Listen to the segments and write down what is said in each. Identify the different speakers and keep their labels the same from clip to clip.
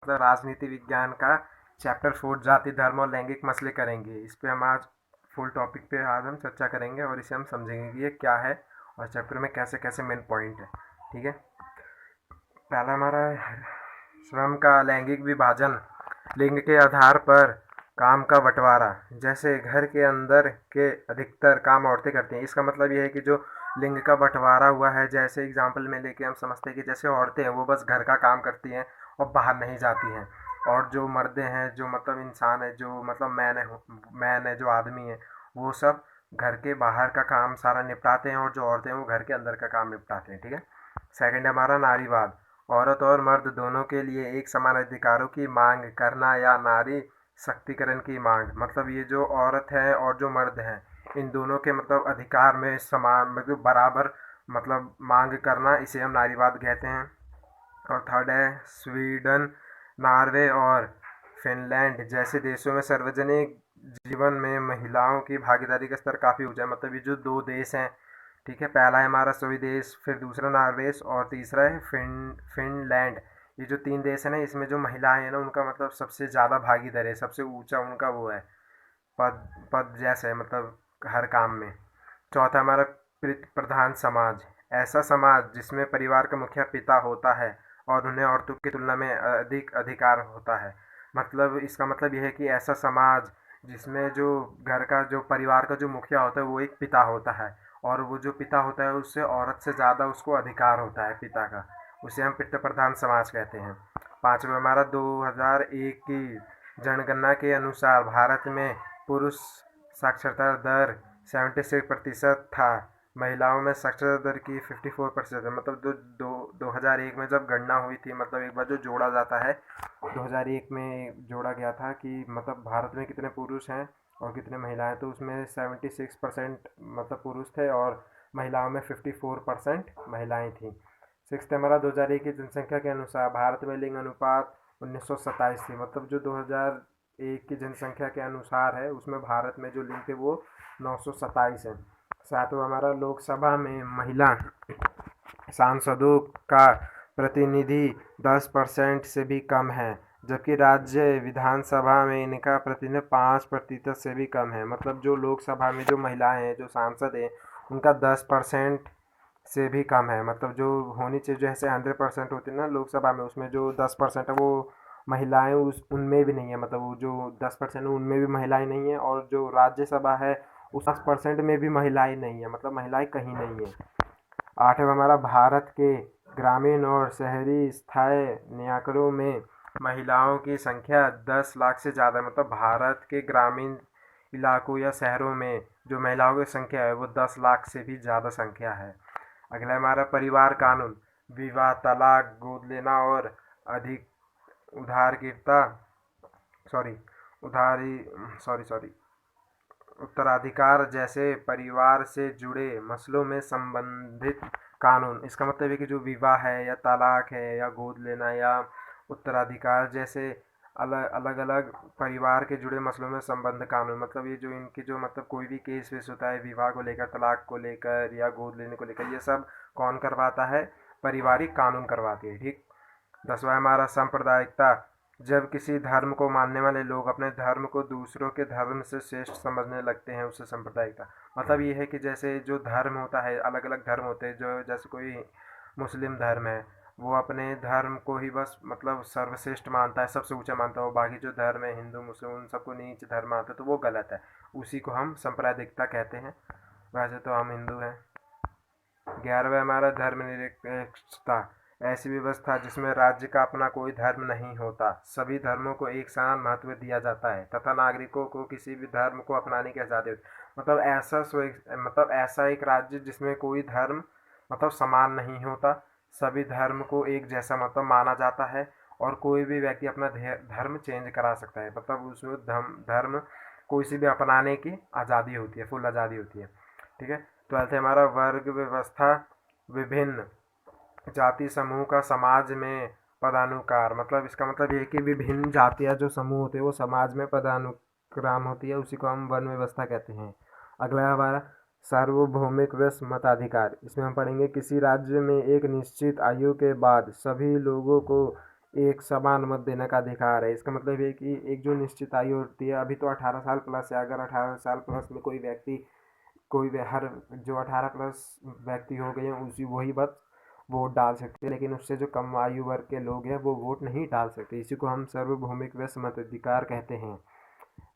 Speaker 1: मतलब राजनीति विज्ञान का चैप्टर 4 जाति धर्म और लैंगिक मसले करेंगे। इस पे हम आज फुल टॉपिक पे आज हम चर्चा करेंगे और इसे हम समझेंगे कि ये क्या है और चैप्टर में कैसे कैसे मेन पॉइंट है। ठीक है, पहला हमारा श्रम का लैंगिक विभाजन, लिंग के आधार पर काम का बंटवारा। जैसे घर के अंदर के अधिकतर काम औरतें करती हैं, इसका मतलब यह है कि जो लिंग का बंटवारा हुआ है, जैसे एग्जाम्पल में लेके हम समझते हैं कि जैसे औरतें हैं वो बस घर का काम करती हैं और बाहर नहीं जाती हैं, और जो मर्दे हैं, जो मतलब इंसान है, जो मतलब मैन है, जो आदमी है, वो सब घर के बाहर का काम सारा निपटाते हैं, और जो औरतें हैं वो घर के अंदर का काम निपटाते हैं। ठीक है। सेकंड है हमारा नारीवाद, औरत और मर्द दोनों के लिए एक समान अधिकारों की मांग करना या नारी शक्तिकरण की मांग। मतलब ये जो औरत है और जो मर्द है, इन दोनों के मतलब अधिकार में समान मतलब बराबर मतलब मांग करना, इसे हम नारीवाद कहते हैं। और थर्ड है स्वीडन, नॉर्वे और फिनलैंड जैसे देशों में सार्वजनिक जीवन में महिलाओं की भागीदारी का स्तर काफ़ी ऊंचा है। मतलब ये जो दो देश हैं, ठीक है, पहला है हमारा स्वीदेश, फिर दूसरा नॉर्वेस और तीसरा है फिनलैंड। ये जो तीन देश है ना, इसमें जो महिलाएं हैं ना, उनका मतलब सबसे ज़्यादा भागीदारी है, सबसे ऊंचा उनका वो है, पद पद जैसे है, मतलब हर काम में। चौथा हमारा प्रधान समाज, ऐसा समाज जिसमें परिवार का मुखिया पिता होता है और उन्हें औरतों की तुलना में अधिक अधिकार होता है। मतलब इसका मतलब यह है कि ऐसा समाज जिसमें जो घर का जो परिवार का जो मुखिया होता है वो एक पिता होता है, और वो जो पिता होता है उससे औरत से ज़्यादा उसको अधिकार होता है पिता का, उसे हम पितृ प्रधान समाज कहते हैं। पाँचवा हमारा 2001 की जनगणना के अनुसार भारत में पुरुष साक्षरता दर 76% था, महिलाओं में साक्षरता दर की 54% है। मतलब जो 2001 में जब गणना हुई थी, मतलब एक बार जो जोड़ा जाता है, 2001 में जोड़ा गया था कि मतलब भारत में कितने पुरुष हैं और कितने महिलाएं, तो उसमें 76% मतलब पुरुष थे और महिलाओं में 54% महिलाएं थी। सिक्स हमारा 2001 की जनसंख्या के अनुसार भारत में लिंग अनुपात 1927 थी। मतलब जो 2001 की जनसंख्या के अनुसार है, उसमें भारत में जो लिंग थे वो 927 है। सातवां हमारा लोकसभा में महिला सांसदों का प्रतिनिधि 10% से भी कम है, जबकि राज्य विधानसभा में इनका प्रतिनिधि 5% से भी कम है। मतलब जो लोकसभा में जो महिलाएं हैं, जो सांसद हैं, उनका 10% से भी कम है। मतलब जो होनी चाहिए, जैसे 100% होती है ना लोकसभा में, उसमें जो 10% है वो महिलाएं उस उनमें भी नहीं है। मतलब वो जो 10% है उनमें भी महिलाएं नहीं है, और जो राज्यसभा है उस 10% में भी महिलाएं नहीं है, मतलब महिलाएं कहीं नहीं है। आठवां हमारा भारत के ग्रामीण और शहरी स्थानीय आंकड़ों में महिलाओं की संख्या 10 लाख से ज़्यादा है। मतलब भारत के ग्रामीण इलाकों या शहरों में जो महिलाओं की संख्या है वो 10 लाख से भी ज़्यादा संख्या है। अगला हमारा परिवार कानून, विवाह, तलाक, गोद लेना और अधिक उधारगिरता सॉरी उधारी सॉरी सॉरी उत्तराधिकार जैसे परिवार से जुड़े मसलों में संबंधित कानून। इसका मतलब है कि जो विवाह है या तलाक है या गोद लेना या उत्तराधिकार जैसे अलग अलग अलग परिवार के जुड़े मसलों में संबंध कानून। मतलब ये जो इनकी जो मतलब कोई भी केस वेस होता है विवाह को लेकर, तलाक को लेकर या गोद लेने को लेकर, ये सब कौन करवाता है? पारिवारिक कानून करवाती है। ठीक। 10वां हमारा सांप्रदायिकता, जब किसी धर्म को मानने वाले लोग अपने धर्म को दूसरों के धर्म से श्रेष्ठ समझने लगते हैं, उसे सांप्रदायिकता। मतलब ये है कि जैसे जो धर्म होता है, अलग अलग धर्म होते हैं, जो जैसे कोई मुस्लिम धर्म है, वो अपने धर्म को ही बस मतलब सर्वश्रेष्ठ मानता है, सबसे ऊंचा मानता है, वो बाकी जो धर्म है हिंदू मुस्लिम उन सबको नीच धर्म मानता है, तो वो गलत है। उसी को हम सांप्रदायिकता कहते हैं। वैसे तो हम हिंदू हैं। 11वां हमारा धर्मनिरपेक्षता, ऐसी व्यवस्था जिसमें राज्य का अपना कोई धर्म नहीं होता, सभी धर्मों को एक समान महत्व दिया जाता है तथा नागरिकों को किसी भी धर्म को अपनाने की आज़ादी होती है। मतलब ऐसा एक राज्य जिसमें कोई धर्म मतलब समान नहीं होता, सभी धर्म को एक जैसा मतलब माना जाता है, और कोई भी व्यक्ति अपना धर्म चेंज करा सकता है। मतलब उसमें धर्म कोई सी भी अपनाने की आज़ादी होती है, फुल आज़ादी होती है। ठीक है। 12th है हमारा वर्ग व्यवस्था, विभिन्न जाति समूह का समाज में पदानुकार। मतलब इसका मतलब ये है कि विभिन्न जातियाँ जो समूह होते हैं वो समाज में पदानुक्रम होती है, उसी को हम वर्ण व्यवस्था कहते हैं। अगला हमारा सार्वभौमिक व मताधिकार। इसमें हम पढ़ेंगे किसी राज्य में एक निश्चित आयु के बाद सभी लोगों को एक समान मत देने का अधिकार है। इसका मतलब ये कि एक जो निश्चित आयु होती है, अभी तो 18 साल प्लस है, अगर 18 साल प्लस में कोई व्यक्ति हर जो 18 प्लस व्यक्ति हो गए हैं उसी वही बस वोट डाल सकते हैं, लेकिन उससे जो कम आयु वर्ग के लोग हैं वो वोट नहीं डाल सकते। इसी को हम सार्वभौमिक व मताधिकार कहते हैं।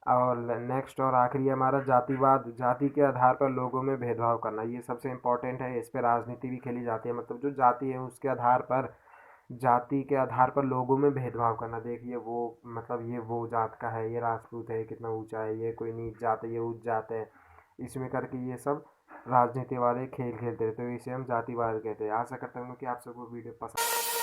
Speaker 1: और नेक्स्ट और आखिरी हमारा जातिवाद, जाति के आधार पर लोगों में भेदभाव करना, ये सबसे इम्पोर्टेंट है। इस पर राजनीति भी खेली जाती है, मतलब जो जाति है उसके आधार पर, जाति के आधार पर लोगों में भेदभाव करना। देखिए वो मतलब ये वो जात का है, ये राजपूत है, कितना ऊंचा है, ये कोई नीच जात है, ये उच्च जात है, इसमें करके ये सब राजनीति वाले खेल खेलते हैं, तो इसे हम जातिवाद कहते हैं। आशा करता हूँ कि आप सबको वीडियो पसंद